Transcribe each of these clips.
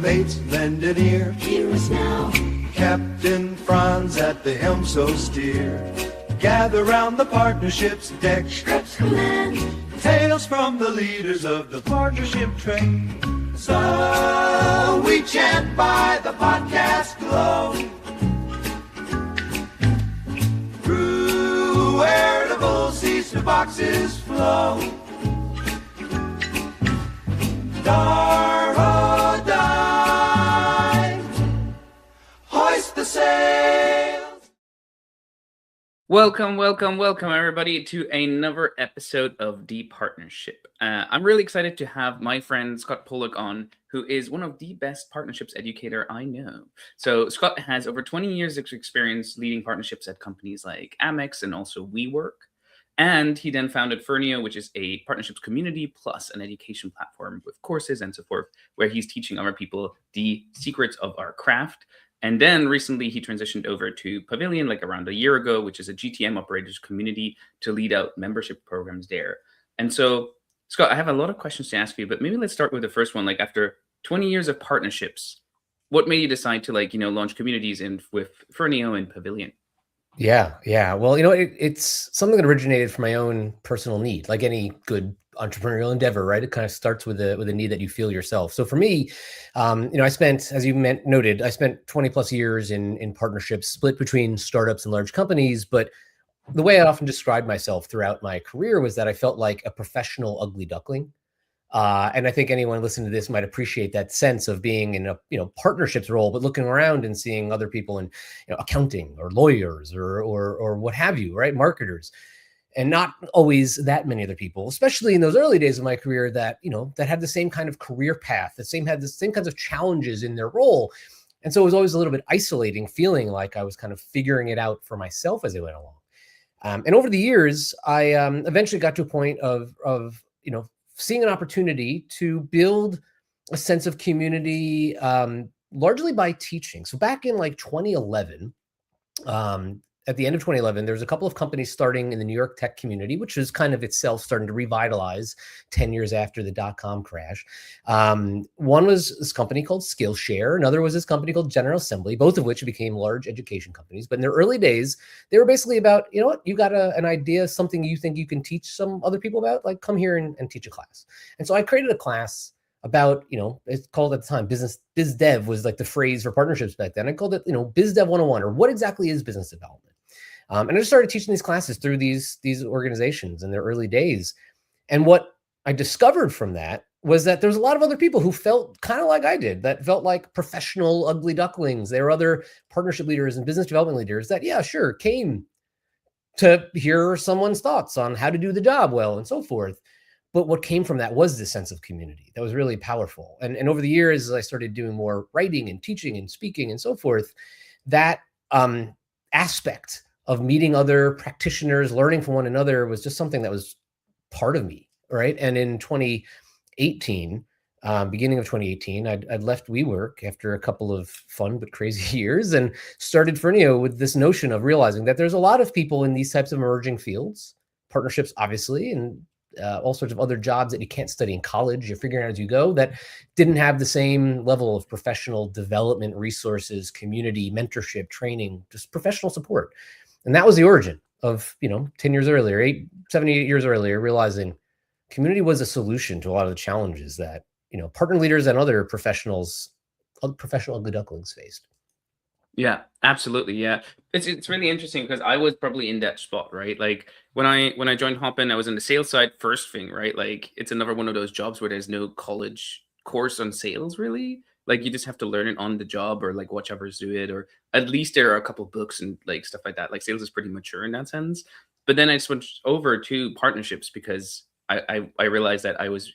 mates, lend an ear. Hear us now. Captain Franz at the helm, so steer. Gather round the partnership's deck. Scripts command. Tales from the leaders of the partnership train. So we chant by the podcast glow. Through veritable seas to boxes flow. Dar dive. Hoist the sails. Welcome, everybody, to another episode of The Partnership. I'm really excited to have my friend Scott Pollack on, who is one of the best partnerships educator I know. So Scott has over 20 years of experience leading partnerships at companies like Amex and also WeWork. And he then founded Firneo, which is a partnerships community plus an education platform with courses and so forth, where he's teaching other people the secrets of our craft. And then recently he transitioned over to Pavilion, like around a year ago, which is a GTM operators community to lead out membership programs there. And so, Scott, I have a lot of questions to ask you, but maybe let's start with the first one. Like, after 20 years of partnerships, what made you decide to launch communities with Firneo and Pavilion? Yeah. Well, it's something that originated from my own personal need, like any good entrepreneurial endeavor, right? It kind of starts with a need that you feel yourself. So for me, I spent, as you noted, I spent 20 plus years in partnerships, split between startups and large companies. But the way I often described myself throughout my career was that I felt like a professional ugly duckling. And I think anyone listening to this might appreciate that sense of being in a partnerships role, but looking around and seeing other people in accounting or lawyers or what have you, right? Marketers, and not always that many other people, especially in those early days of my career that had the same kind of career path, had the same kinds of challenges in their role. And so it was always a little bit isolating, feeling like I was kind of figuring it out for myself as I went along. And over the years, I eventually got to a point of seeing an opportunity to build a sense of community, largely by teaching. So back in 2011, at the end of 2011, there was a couple of companies starting in the New York tech community, which was kind of itself starting to revitalize 10 years after the dot-com crash. One was this company called Skillshare. Another was this company called General Assembly, both of which became large education companies. But in their early days, they were basically about, you got an idea, something you think you can teach some other people about, like come here and teach a class. And so I created a class about, it's called at the time biz dev was like the phrase for partnerships back then. I called it, biz dev 101, or what exactly is business development? And I just started teaching these classes through these organizations in their early days. And what I discovered from that was that there was a lot of other people who felt kind of like I did, that felt like professional ugly ducklings. There were other partnership leaders and business development leaders that, came to hear someone's thoughts on how to do the job well and so forth. But what came from that was this sense of community that was really powerful. And over the years, as I started doing more writing and teaching and speaking and so forth, that aspect of meeting other practitioners, learning from one another was just something that was part of me, right? And in 2018, beginning of 2018, I'd left WeWork after a couple of fun but crazy years and started Firneo with this notion of realizing that there's a lot of people in these types of emerging fields, partnerships, obviously, and all sorts of other jobs that you can't study in college, you're figuring out as you go, that didn't have the same level of professional development resources, community, mentorship, training, just professional support. And that was the origin of, 10 years earlier, 7, 8 years earlier, realizing community was a solution to a lot of the challenges that, partner leaders and other professional ugly ducklings faced. Yeah, absolutely. Yeah. It's really interesting because I was probably in that spot, right? Like when I joined Hopin, I was in the sales side first thing, right? Like it's another one of those jobs where there's no college course on sales really. Like you just have to learn it on the job or like watch others do it, or at least there are a couple books and like stuff like that. Like sales is pretty mature in that sense. But then I switched over to partnerships because I realized that I was,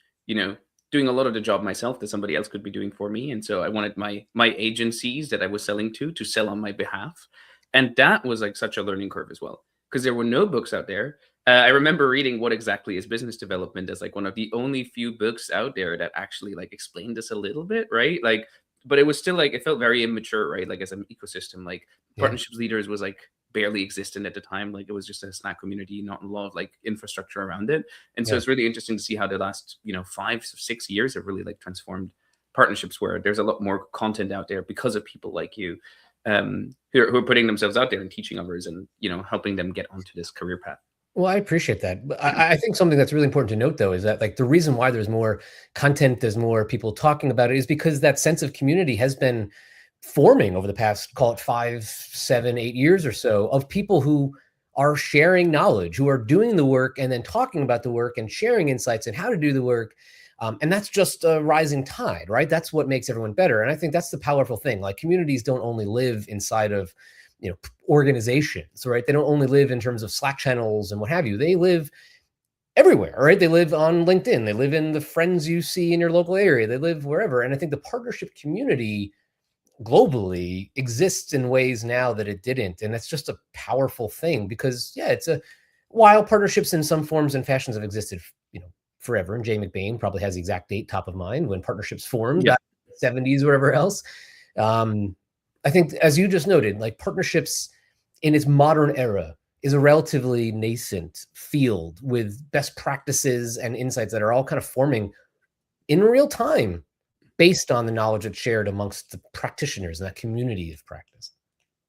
doing a lot of the job myself that somebody else could be doing for me. And so I wanted my agencies that I was selling to sell on my behalf. And that was like such a learning curve as well, because there were no books out there. I remember reading What Exactly is Business Development as like one of the only few books out there that actually like explained this a little bit, right? Like, but it was still like, it felt very immature, right? Like as an ecosystem, like partnerships leaders was like barely existent at the time. Like it was just a Slack community, not a lot of like infrastructure around it. And so it's really interesting to see how the last, 5 or 6 years have really like transformed partnerships where there's a lot more content out there because of people like you, who are putting themselves out there and teaching others and, helping them get onto this career path. Well, I appreciate that. But I think something that's really important to note, though, is that like the reason why there's more content, there's more people talking about it, is because that sense of community has been forming over the past, call it 5, 7, 8 years or so, of people who are sharing knowledge, who are doing the work and then talking about the work and sharing insights and how to do the work. And that's just a rising tide, right? That's what makes everyone better. And I think that's the powerful thing. Like communities don't only live inside of organizations, right? They don't only live in terms of Slack channels and what have you. They live everywhere, right? They live on LinkedIn. They live in the friends you see in your local area. They live wherever. And I think the partnership community globally exists in ways now that it didn't. And it's just a powerful thing because, while partnerships in some forms and fashions have existed, forever. And Jay McBain probably has the exact date top of mind when partnerships formed, back in the 70s, whatever else. I think, as you just noted, like partnerships in its modern era is a relatively nascent field with best practices and insights that are all kind of forming in real time based on the knowledge that's shared amongst the practitioners in that community of practice.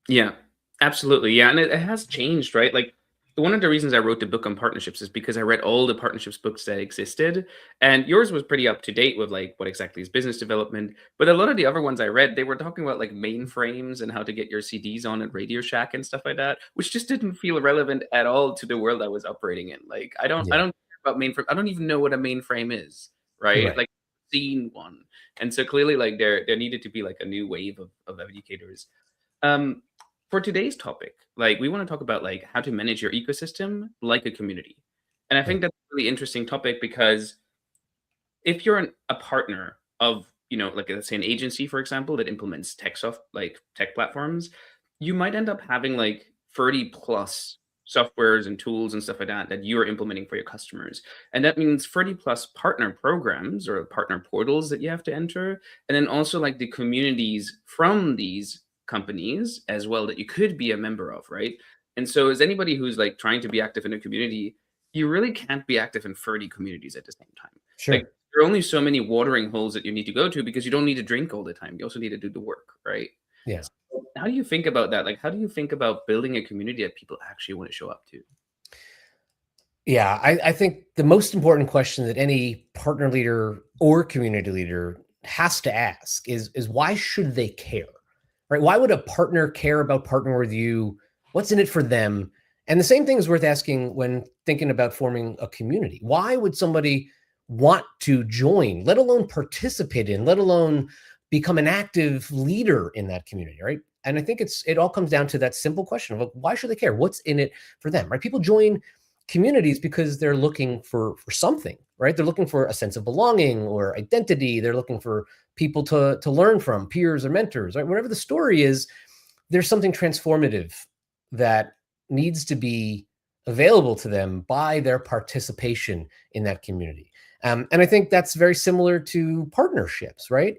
Yeah, absolutely. Yeah. And it has changed, right? Like one of the reasons I wrote the book on partnerships is because I read all the partnerships books that existed, and yours was pretty up to date with like what exactly is business development. But a lot of the other ones I read, they were talking about like mainframes and how to get your CDs on at Radio Shack and stuff like that, which just didn't feel relevant at all to the world I was operating in. Like I don't care about mainframe. I don't even know what a mainframe is, right? Like seen one. And so clearly like there needed to be like a new wave of educators. For today's topic, like we want to talk about like how to manage your ecosystem like a community. And I think that's a really interesting topic because if you're a partner of, like let's say an agency, for example, that implements tech platforms, you might end up having like 30 plus softwares and tools and stuff like that you're implementing for your customers. And that means 30 plus partner programs or partner portals that you have to enter. And then also like the communities from these companies as well that you could be a member of, right? And so as anybody who's like trying to be active in a community, you really can't be active in 30 communities at the same time. Sure. Like there are only so many watering holes that you need to go to because you don't need to drink all the time. You also need to do the work, right? Yeah. So how do you think about that? Like, how do you think about building a community that people actually want to show up to? Yeah, I think the most important question that any partner leader or community leader has to ask is why should they care? Right? Why would a partner care about partnering with you? What's in it for them? And the same thing is worth asking when thinking about forming a community. Why would somebody want to join, let alone participate in, let alone become an active leader in that community, right? And I think it all comes down to that simple question of like, why should they care? What's in it for them, right? People join communities because they're looking for something, right? They're looking for a sense of belonging or identity. They're looking for people to learn from, peers or mentors, right? Whatever the story is, there's something transformative that needs to be available to them by their participation in that community. And I think that's very similar to partnerships, right?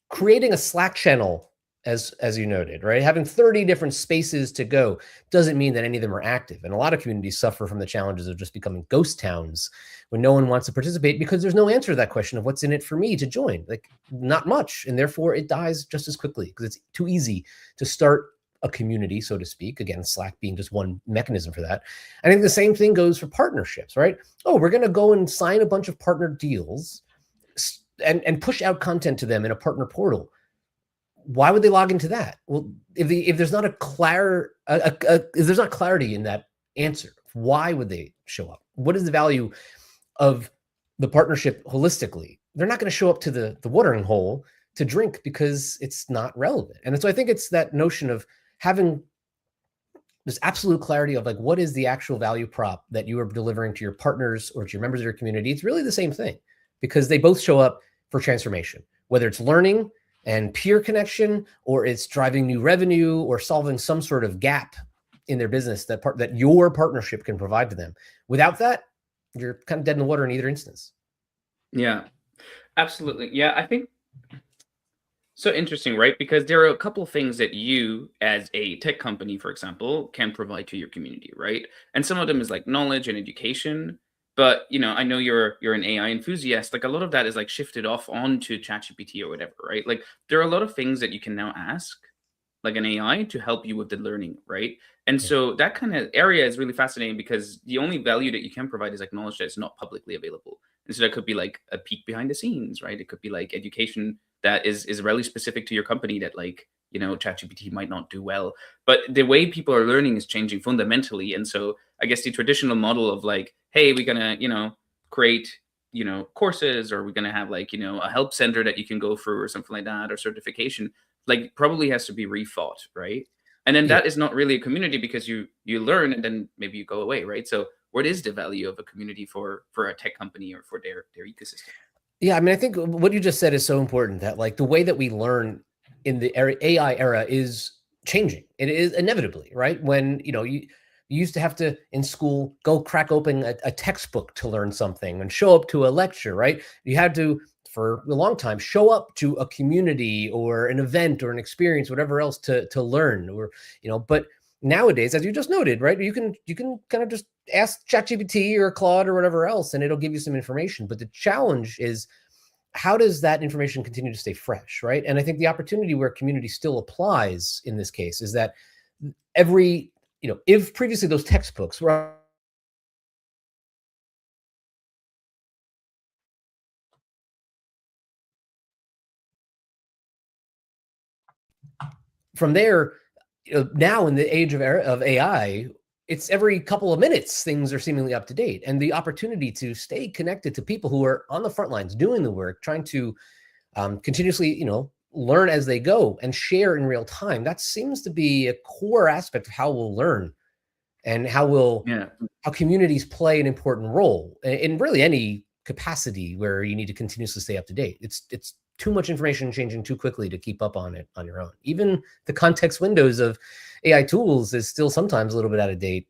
Creating a Slack channel, as you noted, right? Having 30 different spaces to go doesn't mean that any of them are active. And a lot of communities suffer from the challenges of just becoming ghost towns when no one wants to participate because there's no answer to that question of what's in it for me to join. Like not much. And therefore it dies just as quickly because it's too easy to start a community, so to speak. Again, Slack being just one mechanism for that. I think the same thing goes for partnerships, right? Oh, we're going to go and sign a bunch of partner deals and push out content to them in a partner portal. Why would they log into that? Well, if there's not if there's not clarity in that answer, why would they show up? What is the value of the partnership holistically? They're not going to show up to the watering hole to drink because it's not relevant. And so I think it's that notion of having this absolute clarity of like, what is the actual value prop that you are delivering to your partners or to your members of your community? It's really the same thing because they both show up for transformation, whether it's learning and peer connection, or it's driving new revenue or solving some sort of gap in their business that your partnership can provide to them. Without that, you're kind of dead in the water in either instance. Yeah, absolutely. Yeah, I think so interesting, right? Because there are a couple of things that you as a tech company, for example, can provide to your community, right? And some of them is like knowledge and education. But I know you're an AI enthusiast. Like a lot of that is like shifted off onto ChatGPT or whatever, right? Like there are a lot of things that you can now ask like an AI to help you with the learning, right? And Yeah. so that kind of area is really fascinating because the only value that you can provide is like knowledge that's not publicly available. And so that could be like a peek behind the scenes, right? It could be like education that is really specific to your company that like, ChatGPT might not do well. But the way people are learning is changing fundamentally. And so I guess the traditional model of like, hey, we're gonna, create, courses, or we're gonna have like, a help center that you can go through or something like that, or certification, like probably has to be rethought, right? And then Yeah. that is not really a community because you learn and then maybe you go away, right? So what is the value of a community for a tech company or for their ecosystem? Yeah, I mean, I think what you just said is so important, that like the way that we learn in the AI era is changing. It is inevitably, right? When you used to have to in school go crack open a textbook to learn something and show up to a lecture, right? You had to, for a long time, show up to a community or an event or an experience, whatever else, to learn, or but nowadays, as you just noted, right, you can kind of just ask ChatGPT or Claude or whatever else, and it'll give you some information. But the challenge is, how does that information continue to stay fresh, right? And I think the opportunity where community still applies in this case is that every, if previously those textbooks were from there, now in the age of AI, it's every couple of minutes things are seemingly up to date, and the opportunity to stay connected to people who are on the front lines doing the work, trying to continuously, learn as they go and share in real time. That seems to be a core aspect of how we'll learn, and Yeah. how communities play an important role in really any capacity where you need to continuously stay up to date. It's too much information changing too quickly to keep up on it on your own. Even the context windows of AI tools is still sometimes a little bit out of date.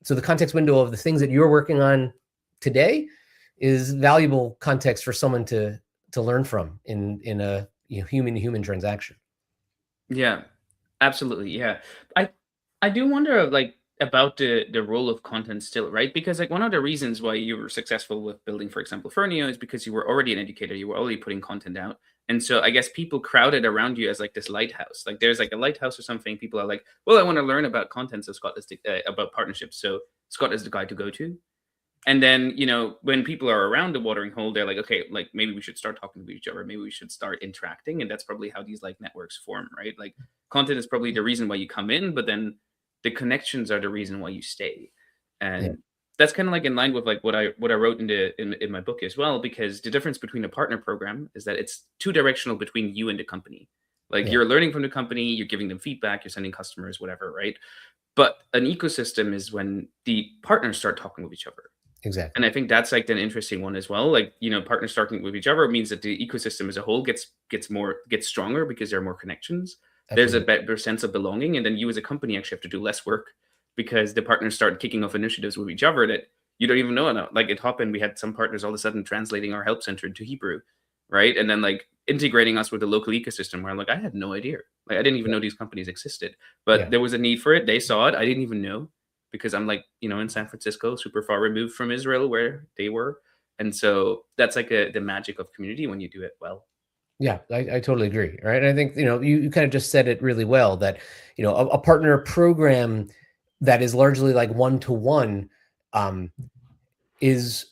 So the context window of the things that you're working on today is valuable context for someone to learn from in a human to human transaction. Yeah, absolutely. Yeah. I I do wonder like about the role of content still, right? Because like one of the reasons why you were successful with building, for example, Firneo is because you were already an educator, you were already putting content out. And so I guess people crowded around you as like this lighthouse. Like there's like a lighthouse or something. People are like, well, I want to learn about content. So Scott is about partnerships. So Scott is the guy to go to. And then, when people are around the watering hole, they're like, okay, like maybe we should start talking to each other. Maybe we should start interacting. And that's probably how these like networks form, right? Like content is probably the reason why you come in, but then the connections are the reason why you stay. Yeah, And that's kind of like in line with like what I wrote in my book as well, because the difference between a partner program is that it's two directional between you and the company. Like yeah, you're learning from the company, you're giving them feedback, you're sending customers, whatever, right? But an ecosystem is when the partners start talking with each other. exactly. And I think that's like an interesting one as well. Like, partners starting with each other means that the ecosystem as a whole gets stronger because there are more connections. There's a Absolutely. better sense of belonging, and then you as a company actually have to do less work because the partners start kicking off initiatives with each other that you don't even know about. Like at Hopin, we had some partners all of a sudden translating our help center into Hebrew, right? And then like integrating us with the local ecosystem where I'm like, I had no idea. Like I didn't even Yeah, know these companies existed, yeah. but there was a need for it. They saw it. I didn't even know because I'm like, in San Francisco, super far removed from Israel where they were. And so that's like the magic of community when you do it well. Yeah, I totally agree. Right. And I think, you kind of just said it really well, that, a partner program that is largely like one to one um, is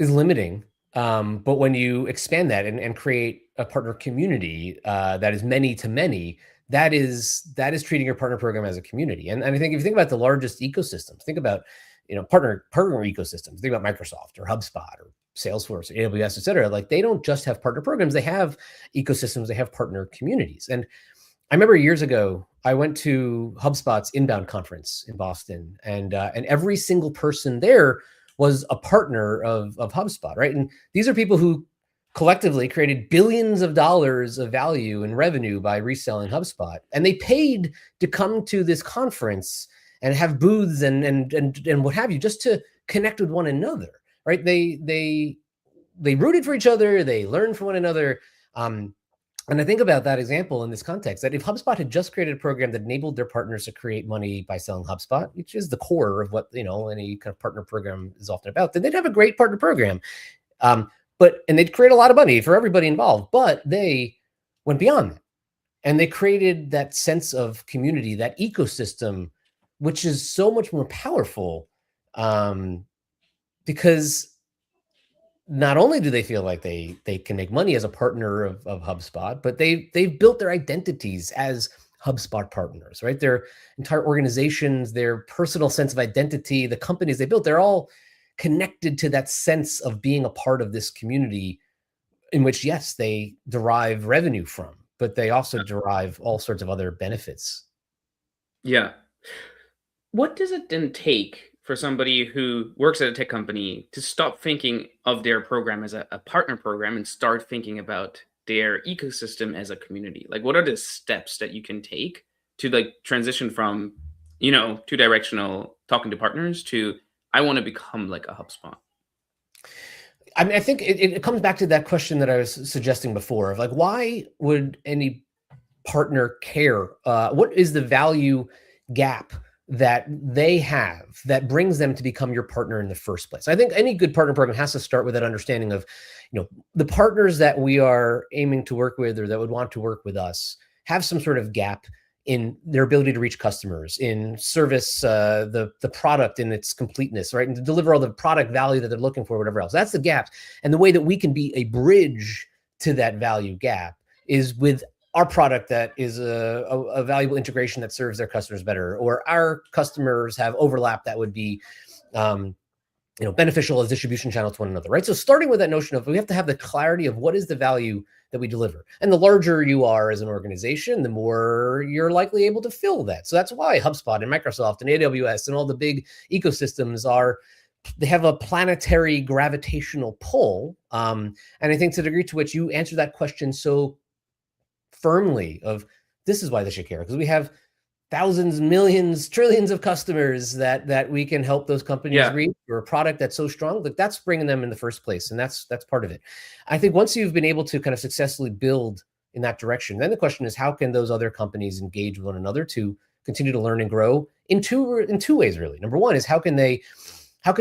limiting. But when you expand that and create a partner community that is many to many, that is treating your partner program as a community. And I think if you think about the largest ecosystems, think about partner ecosystems. Think about Microsoft or HubSpot or Salesforce or AWS, et cetera. Like they don't just have partner programs; they have ecosystems. They have partner communities. And I remember years ago, I went to HubSpot's inbound conference in Boston, and every single person there was a partner of HubSpot, right? And these are people who collectively created billions of dollars of value and revenue by reselling HubSpot, and they paid to come to this conference and have booths and what have you, just to connect with one another, right? They rooted for each other, they learned from one another. Um, And I think about that example in this context, that if HubSpot had just created a program that enabled their partners to create money by selling HubSpot, which is the core of what, any kind of partner program is often about, then they'd have a great partner program. And they'd create a lot of money for everybody involved, but they went beyond that. And they created that sense of community, that ecosystem, which is so much more powerful, because not only do they feel like they can make money as a partner of HubSpot, but they've built their identities as HubSpot partners, right? Their entire organizations, their personal sense of identity, the companies they built, they're all connected to that sense of being a part of this community in which, yes, they derive revenue from, but they also derive all sorts of other benefits. Yeah. What does it then take for somebody who works at a tech company to stop thinking of their program as a partner program and start thinking about their ecosystem as a community? Like, what are the steps that you can take to like transition from, two-directional talking to partners to I want to become like a HubSpot? I mean, I think it comes back to that question that I was suggesting before of like, why would any partner care? What is the value gap that they have that brings them to become your partner in the first place? I think any good partner program has to start with that understanding of, the partners that we are aiming to work with or that would want to work with us have some sort of gap in their ability to reach customers, in service the product in its completeness, right? And to deliver all the product value that they're looking for, whatever else. That's the gap. And the way that we can be a bridge to that value gap is with our product that is a valuable integration that serves their customers better, or our customers have overlap that would be beneficial as distribution channels to one another, right? So starting with that notion of we have to have the clarity of what is the value that we deliver. And the larger you are as an organization, the more you're likely able to fill that. So that's why HubSpot and Microsoft and AWS and all the big ecosystems they have a planetary gravitational pull. And I think to the degree to which you answer that question so firmly of this is why they should care, because we have thousands, millions, trillions of customers that we can help those companies reach, or a product that's so strong, like that's bringing them in the first place. And that's part of it. I think once you've been able to kind of successfully build in that direction, then the question is, how can those other companies engage with one another to continue to learn and grow in two ways, really. Number one is how can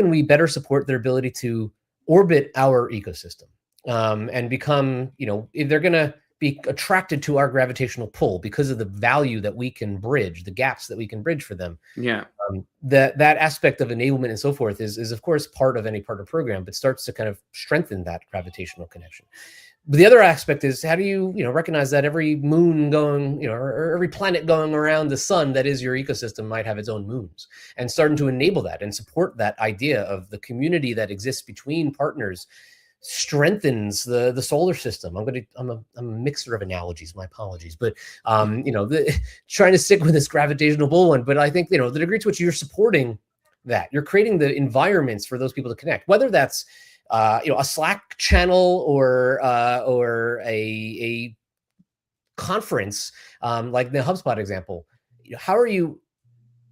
we better support their ability to orbit our ecosystem, and become, if they're going to be attracted to our gravitational pull because of the value that we can bridge, the gaps that we can bridge for them. Yeah. That aspect of enablement and so forth is of course part of any partner program, but starts to kind of strengthen that gravitational connection. But the other aspect is how do you, recognize that every moon going, or every planet going around the sun that is your ecosystem might have its own moons, and starting to enable that and support that idea of the community that exists between partners strengthens the solar system. I'm a mixer of analogies, my apologies, but trying to stick with this gravitational pull one. But I think the degree to which you're supporting that, you're creating the environments for those people to connect, whether that's a Slack channel or a conference, like the HubSpot example. How are you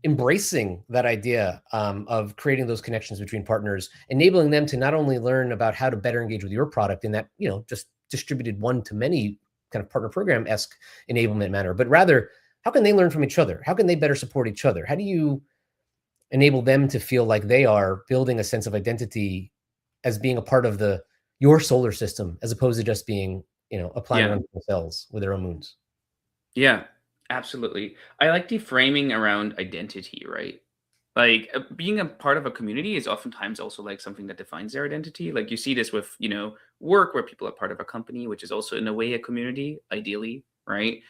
embracing that idea of creating those connections between partners, enabling them to not only learn about how to better engage with your product in that, just distributed one-to-many kind of partner program-esque enablement manner, but rather, how can they learn from each other? How can they better support each other? How do you enable them to feel like they are building a sense of identity as being a part of your solar system, as opposed to just being, a planet on themselves with their own moons? Yeah, absolutely. I like the framing around identity, right? Like being a part of a community is oftentimes also like something that defines their identity. Like you see this with, work where people are part of a company, which is also in a way a community, ideally, right?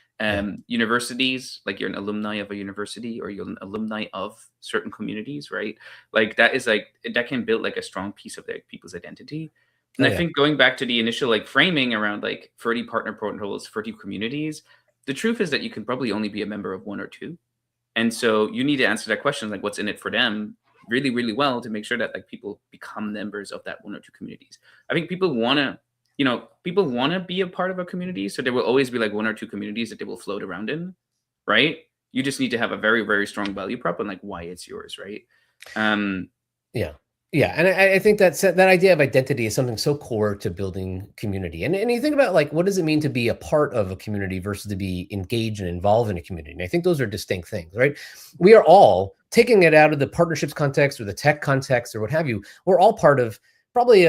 Universities, like you're an alumni of a university or you're an alumni of certain communities, right? Like that can build like a strong piece of their people's identity. And I think going back to the initial like framing around like 30 partner protocols, 30 communities, the truth is that you can probably only be a member of one or two. And so you need to answer that question, like what's in it for them really, really well to make sure that like people become members of that one or two communities. I think people want to be a part of a community. So there will always be like one or two communities that they will float around in, right? You just need to have a very, very strong value prop on like why it's yours, right? Yeah. Yeah, and I think that idea of identity is something so core to building community. And you think about like what does it mean to be a part of a community versus to be engaged and involved in a community? And I think those are distinct things, right? We are all taking it out of the partnerships context or the tech context or what have you. We're all part of probably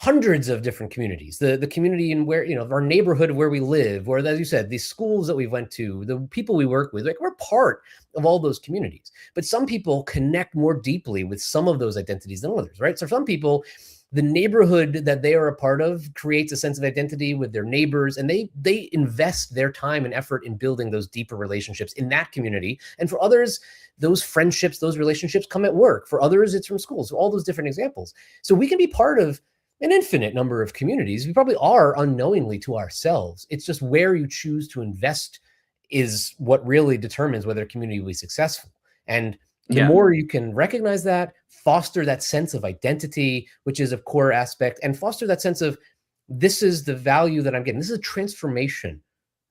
hundreds of different communities. The community in where, our neighborhood where we live, or as you said, the schools that we went to, the people we work with, like we're part of all those communities. But some people connect more deeply with some of those identities than others, right? So some people, the neighborhood that they are a part of creates a sense of identity with their neighbors, and they invest their time and effort in building those deeper relationships in that community. And for others, those friendships, those relationships come at work. For others, it's from schools. So all those different examples. So we can be part of an infinite number of communities. We probably are unknowingly to ourselves. It's just where you choose to invest is what really determines whether a community will be successful. And the more you can recognize that, foster that sense of identity, which is a core aspect, and foster that sense of this is the value that I'm getting. This is a transformation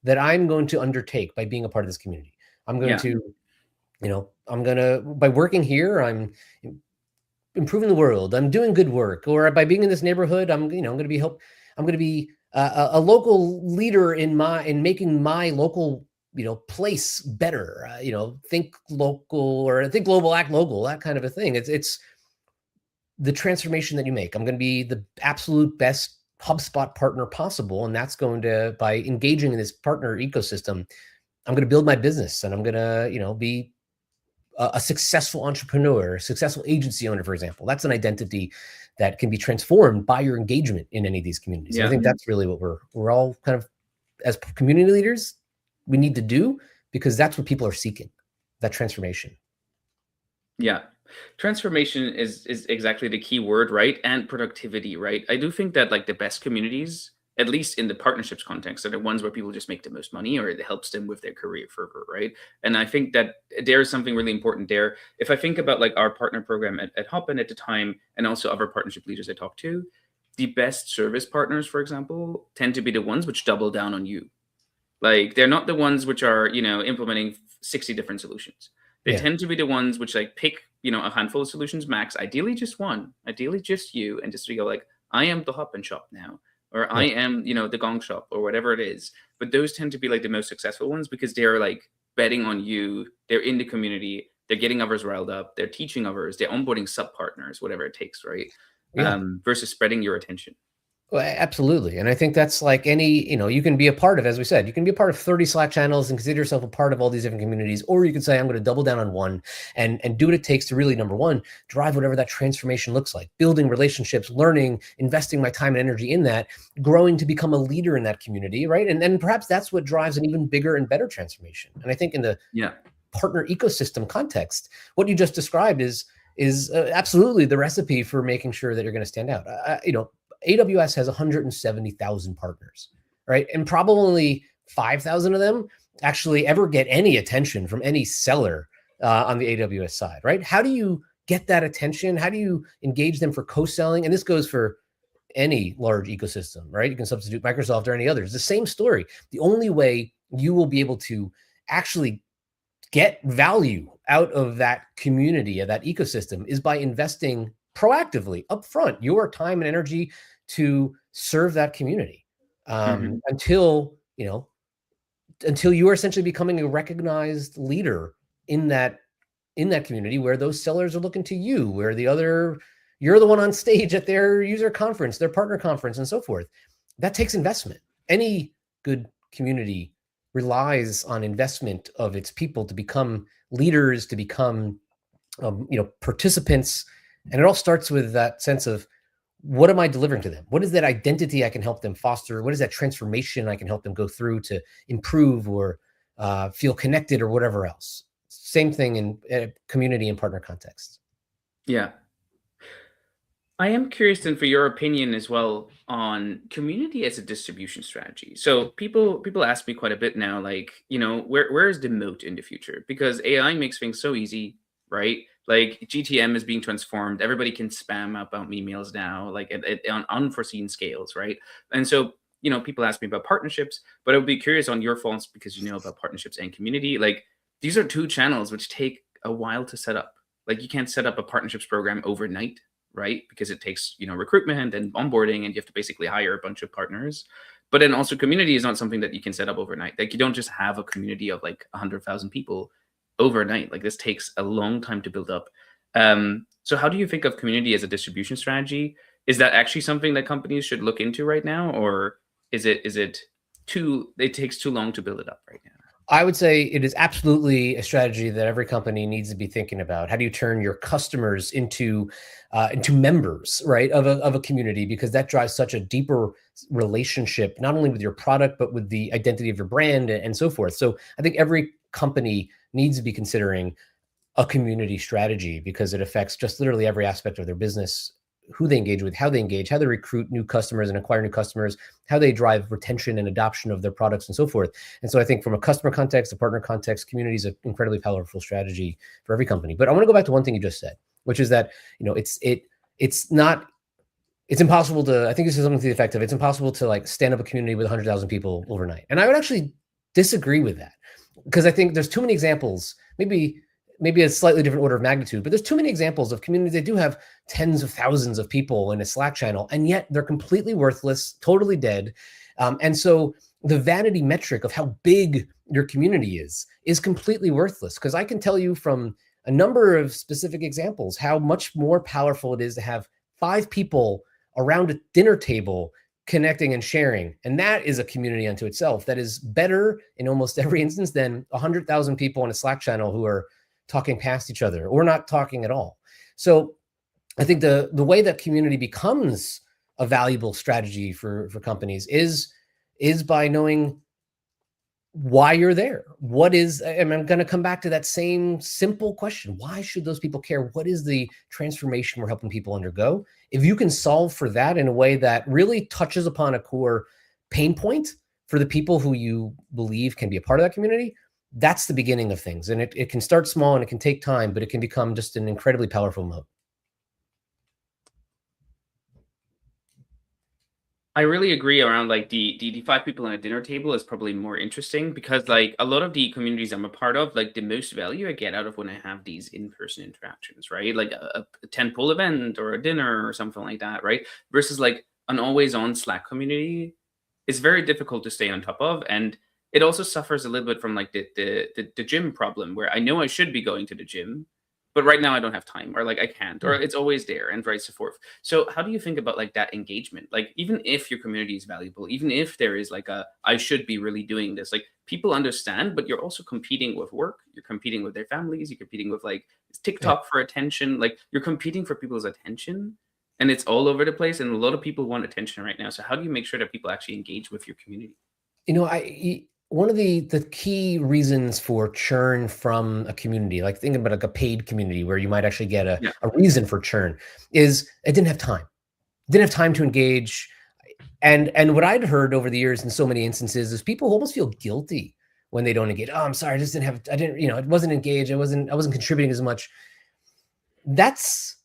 that I'm going to undertake by being a part of this community. I'm going to, by working here, I'm improving the world. I'm doing good work, or by being in this neighborhood, I'm going to be a local leader in making my local place better. Think local or think global, act local, that kind of a thing. It's the transformation that you make. I'm going to be the absolute best HubSpot partner possible, and that's going to, by engaging in this partner ecosystem, I'm going to build my business, and I'm going to be a successful entrepreneur, a successful agency owner, for example. That's an identity that can be transformed by your engagement in any of these communities. Yeah. I think that's really what we're all kind of, as community leaders, we need to do, because that's what people are seeking, that transformation. Yeah. Transformation is exactly the key word, right? And productivity, right? I do think that like the best communities, at least in the partnerships context, are the ones where people just make the most money, or it helps them with their career further, right? And I think that there is something really important there. If I think about like our partner program at Hopin at the time, and also other partnership leaders I talked to, the best service partners, for example, tend to be the ones which double down on you. Like they're not the ones which are, implementing 60 different solutions. They tend to be the ones which like pick, a handful of solutions max, ideally just one, ideally just you, and just go like, I am the Hopin shop now, or I am, the Gong shop, or whatever it is. But those tend to be like the most successful ones, because they're like betting on you. They're in the community. They're getting others riled up. They're teaching others. They're onboarding sub partners, whatever it takes, right? Yeah. Versus spreading your attention. Well, absolutely. And I think that's like any, you can be a part of, as we said, you can be a part of 30 Slack channels and consider yourself a part of all these different communities, or you can say, I'm going to double down on one and do what it takes to really, number one, drive whatever that transformation looks like, building relationships, learning, investing my time and energy in that, growing to become a leader in that community, right? And then perhaps that's what drives an even bigger and better transformation. And I think in the partner ecosystem context, what you just described is absolutely the recipe for making sure that you're going to stand out. AWS has 170,000 partners, right? And probably 5,000 of them actually ever get any attention from any seller on the AWS side, right? How do you get that attention? How do you engage them for co-selling? And this goes for any large ecosystem, right? You can substitute Microsoft or any others. The same story. The only way you will be able to actually get value out of that community, of that ecosystem, is by investing proactively upfront your time and energy to serve that community until you are essentially becoming a recognized leader in that community, where those sellers are looking to you, where you're the one on stage at their user conference, their partner conference, and so forth. That takes investment. Any good community relies on investment of its people to become leaders, to become participants. And it all starts with that sense of, what am I delivering to them? What is that identity I can help them foster? What is that transformation I can help them go through to improve or feel connected or whatever else? Same thing in community and partner contexts. Yeah. I am curious then for your opinion as well on community as a distribution strategy. So people ask me quite a bit now, like, where is the moat in the future? Because AI makes things so easy, right? Like GTM is being transformed. Everybody can spam about emails now, like on unforeseen scales, right? And so, people ask me about partnerships, but I would be curious on your thoughts, because you know about partnerships and community. Like these are two channels which take a while to set up. Like you can't set up a partnerships program overnight, right? Because it takes, recruitment and onboarding, and you have to basically hire a bunch of partners. But then also community is not something that you can set up overnight. Like you don't just have a community of like 100,000 people overnight. Like this takes a long time to build up. So how do you think of community as a distribution strategy? Is that actually something that companies should look into right now? Or it takes too long to build it up right now? I would say it is absolutely a strategy that every company needs to be thinking about. How do you turn your customers into members, right, of a community? Because that drives such a deeper relationship, not only with your product, but with the identity of your brand and so forth. So I think every company needs to be considering a community strategy because it affects just literally every aspect of their business, who they engage with, how they engage, how they recruit new customers and acquire new customers, how they drive retention and adoption of their products and so forth. And so I think from a customer context, a partner context, community is an incredibly powerful strategy for every company. But I want to go back to one thing you just said, which is that, it's impossible to, I think this is something to the effect of, it's impossible to like stand up a community with 100,000 people overnight. And I would actually disagree with that because I think there's too many examples, maybe a slightly different order of magnitude, but there's too many examples of communities that do have tens of thousands of people in a Slack channel, and yet they're completely worthless, totally dead. And so the vanity metric of how big your community is completely worthless, because I can tell you from a number of specific examples how much more powerful it is to have 5 people around a dinner table connecting and sharing. And that is a community unto itself that is better in almost every instance than 100,000 people in a Slack channel who are talking past each other or not talking at all. So I think the way that community becomes a valuable strategy for companies is by knowing why you're there. And I'm going to come back to that same simple question. Why should those people care? What is the transformation we're helping people undergo? If you can solve for that in a way that really touches upon a core pain point for the people who you believe can be a part of that community, that's the beginning of things. And it can start small and it can take time, but it can become just an incredibly powerful mode. I really agree around like the 5 people on a dinner table is probably more interesting because like a lot of the communities I'm a part of, like the most value I get out of when I have these in-person interactions, right? Like a tentpole event or a dinner or something like that, right? Versus like an always on Slack community is very difficult to stay on top of. And it also suffers a little bit from like the gym problem where I know I should be going to the gym, but right now I don't have time or like I can't, or it's always there and vice forth. So how do you think about like that engagement? Like even if your community is valuable, even if there is like I should be really doing this, like people understand, but you're also competing with work, you're competing with their families, you're competing with like TikTok for attention, like you're competing for people's attention and it's all over the place. And a lot of people want attention right now. So how do you make sure that people actually engage with your community? One of the key reasons for churn from a community, like thinking about like a paid community where you might actually get a reason for churn, is it didn't have time. It didn't have time to engage. And what I'd heard over the years in so many instances is people almost feel guilty when they don't engage. Oh, I'm sorry, it wasn't engaged. I wasn't contributing as much. That's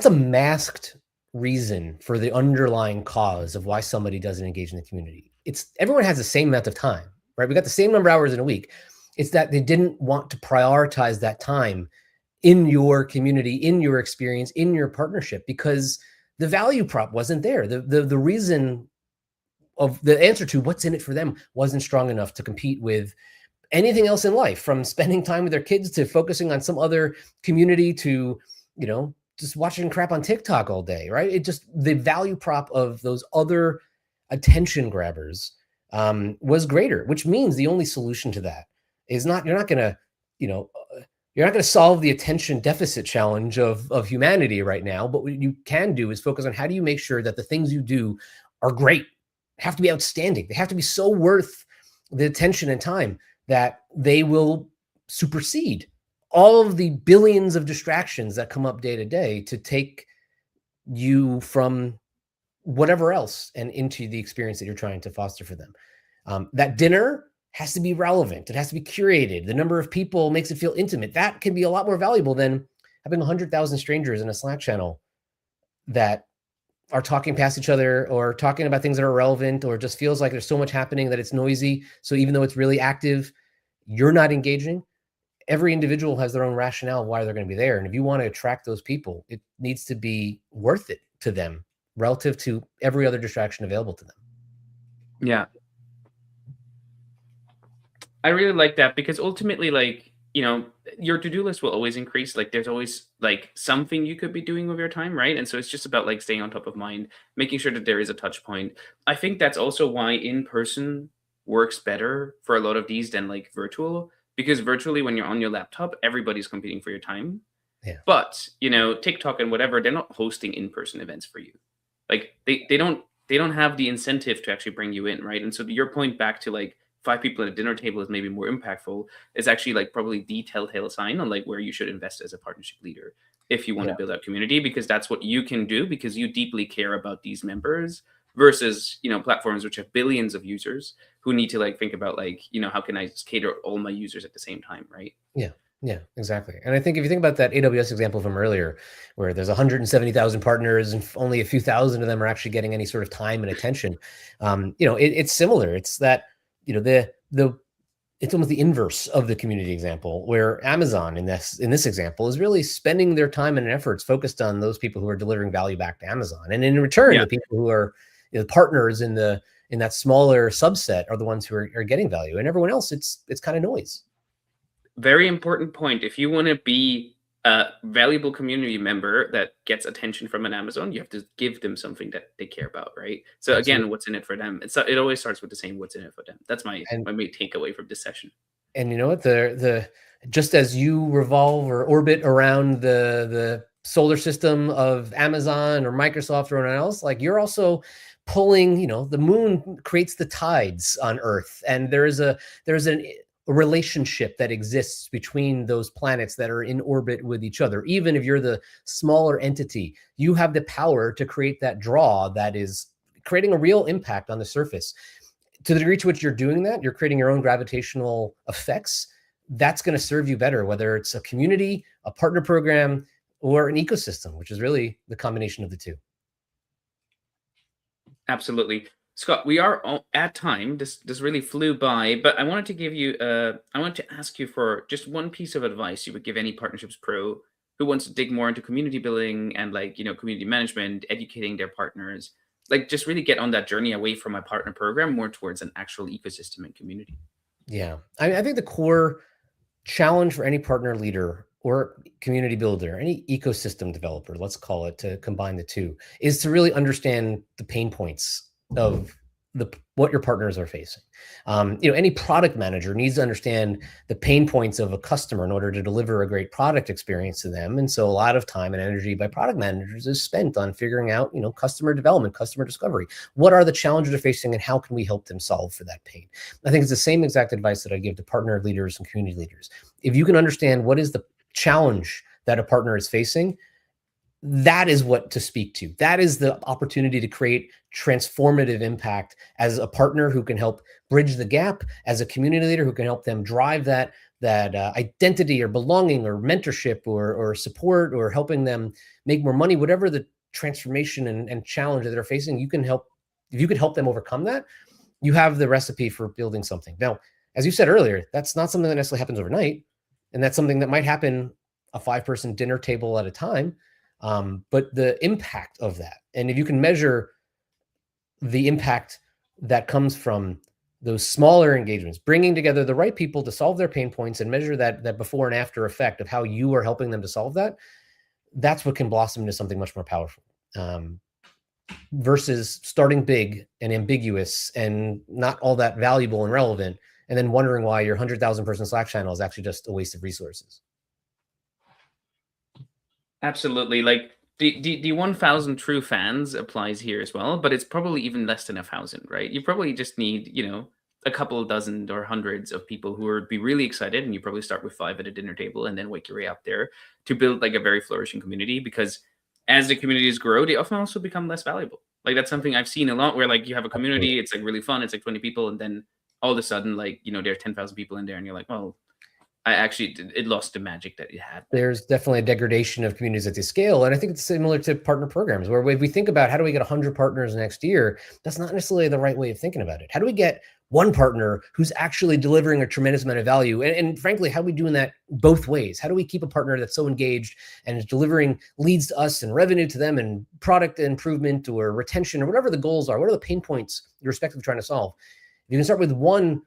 a masked reason for the underlying cause of why somebody doesn't engage in the community. Everyone has the same amount of time, right? We got the same number of hours in a week. It's that they didn't want to prioritize that time in your community, in your experience, in your partnership, because the value prop wasn't there. The reason of the answer to what's in it for them wasn't strong enough to compete with anything else in life, from spending time with their kids to focusing on some other community to, just watching crap on TikTok all day, right? The value prop of those other attention grabbers was greater, which means the only solution to that is you're not going to solve the attention deficit challenge of humanity right now. But what you can do is focus on how do you make sure that the things you do are great, have to be outstanding. They have to be so worth the attention and time that they will supersede all of the billions of distractions that come up day to day to take you from whatever else and into the experience that you're trying to foster for them. That dinner has to be relevant. It has to be curated. The number of people makes it feel intimate. That can be a lot more valuable than having 100,000 strangers in a Slack channel that are talking past each other or talking about things that are irrelevant, or just feels like there's so much happening that it's noisy. So even though it's really active, you're not engaging. every individual has their own rationale why they're going to be there. And if you want to attract those people, it needs to be worth it to them relative to every other distraction available to them. Yeah. I really like that because ultimately, like, your to-do list will always increase. Like, there's always like something you could be doing with your time, right? And so it's just about like staying on top of mind, making sure that there is a touch point. I think that's also why in person works better for a lot of these than like virtual, because virtually when you're on your laptop, everybody's competing for your time. Yeah. But, TikTok and whatever, they're not hosting in-person events for you. Like they don't have the incentive to actually bring you in, right? And so your point back to like 5 people at a dinner table is maybe more impactful is actually like probably the telltale sign on like where you should invest as a partnership leader if you want to build out community, because that's what you can do because you deeply care about these members versus, platforms which have billions of users who need to like think about like, how can I cater all my users at the same time, right? Yeah, exactly. And I think if you think about that AWS example from earlier, where there's 170,000 partners and only a few thousand of them are actually getting any sort of time and attention, it's similar. It's that, it's almost the inverse of the community example, where Amazon in this example is really spending their time and efforts focused on those people who are delivering value back to Amazon, and in return, the people who are partners in that smaller subset are the ones who are getting value, and everyone else, it's kind of noise. Very important point. If you want to be a valuable community member that gets attention from an Amazon, you have to give them something that they care about, right? So again, what's in it for them? It always starts with the same what's in it for them. That's my main takeaway from this session. And you know what? The just as you revolve or orbit around the solar system of Amazon or Microsoft or anyone else, like you're also pulling, the moon creates the tides on Earth, and there's a relationship that exists between those planets that are in orbit with each other. Even if you're the smaller entity, you have the power to create that draw that is creating a real impact on the surface. To the degree to which you're doing that, you're creating your own gravitational effects. That's going to serve you better, whether it's a community, a partner program, or an ecosystem, which is really the combination of the two. Absolutely. Scott, we are at time. This really flew by, but I wanted to give you, I wanted to ask you for just one piece of advice you would give any partnerships pro who wants to dig more into community building and like, community management, educating their partners, like just really get on that journey away from a partner program, more towards an actual ecosystem and community. Yeah. I think the core challenge for any partner leader or community builder, any ecosystem developer, let's call it, to combine the two, is to really understand the pain points of what your partners are facing. Any product manager needs to understand the pain points of a customer in order to deliver a great product experience to them. And so a lot of time and energy by product managers is spent on figuring out, customer development, customer discovery. What are the challenges they're facing and how can we help them solve for that pain? I think it's the same exact advice that I give to partner leaders and community leaders. If you can understand what is the challenge that a partner is facing, that is what to speak to. That is the opportunity to create transformative impact as a partner who can help bridge the gap, as a community leader who can help them drive that identity or belonging or mentorship or support, or helping them make more money, whatever the transformation and challenge that they're facing. You can help. If you could help them overcome that, you have the recipe for building something. Now, as you said earlier, that's not something that necessarily happens overnight, and that's something that might happen a 5-person dinner table at a time. But the impact of that, and if you can measure the impact that comes from those smaller engagements, bringing together the right people to solve their pain points, and measure that before and after effect of how you are helping them to solve that, that's what can blossom into something much more powerful, versus starting big and ambiguous and not all that valuable and relevant, and then wondering why your 100,000 person Slack channel is actually just a waste of resources. Absolutely. Like the 1,000 true fans applies here as well, but it's probably even less than 1,000, right? You probably just need, a couple of dozen or hundreds of people who would be really excited, and you probably start with 5 at a dinner table and then work your way up there to build like a very flourishing community, because as the communities grow, they often also become less valuable. Like that's something I've seen a lot, where like you have a community, it's like really fun, it's like 20 people, and then all of a sudden, like, there are 10,000 people in there, and you're like, well, it lost the magic that it had. There's definitely a degradation of communities at the scale. And I think it's similar to partner programs, where if we think about how do we get 100 partners next year, that's not necessarily the right way of thinking about it. How do we get one partner who's actually delivering a tremendous amount of value? And frankly, how are we doing that both ways? How do we keep a partner that's so engaged and is delivering leads to us and revenue to them and product improvement or retention or whatever the goals are? What are the pain points you're respectively trying to solve? If you can start with one,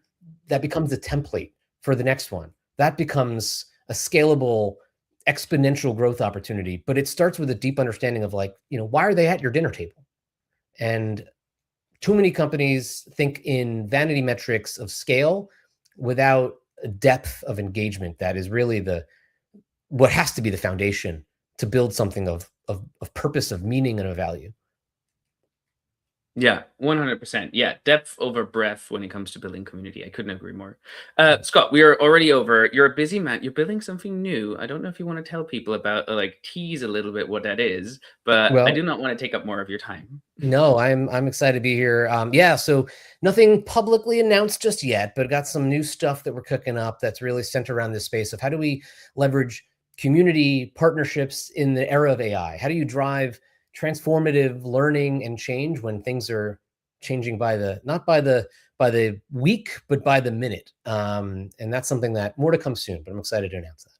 that becomes the template for the next one. That becomes a scalable, exponential growth opportunity. But it starts with a deep understanding of like, why are they at your dinner table? And too many companies think in vanity metrics of scale without a depth of engagement that is really what has to be the foundation to build something of purpose, of meaning, and of value. Yeah, 100%. Yeah, depth over breadth when it comes to building community. I couldn't agree more. Scott, we are already over. You're a busy man. You're building something new. I don't know if you want to tell people about, tease a little bit what that is, but I do not want to take up more of your time. No, I'm excited to be here. So nothing publicly announced just yet, but got some new stuff that we're cooking up that's really centered around this space of how do we leverage community partnerships in the era of AI? How do you drive transformative learning and change when things are changing not by the week, but by the minute? And that's something that more to come soon, but I'm excited to announce that.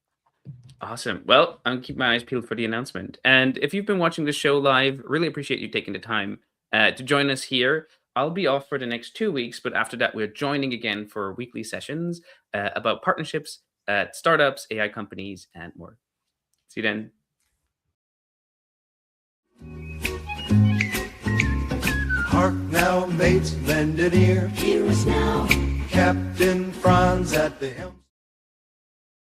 Awesome. Well, I'm keep my eyes peeled for the announcement. And if you've been watching the show live, really appreciate you taking the time to join us here. I'll be off for the next 2 weeks, but after that, we're joining again for weekly sessions about partnerships, startups, AI companies, and more. See you then. Hark now, mates, lend an ear. Hear us now. Captain Franz at the helm.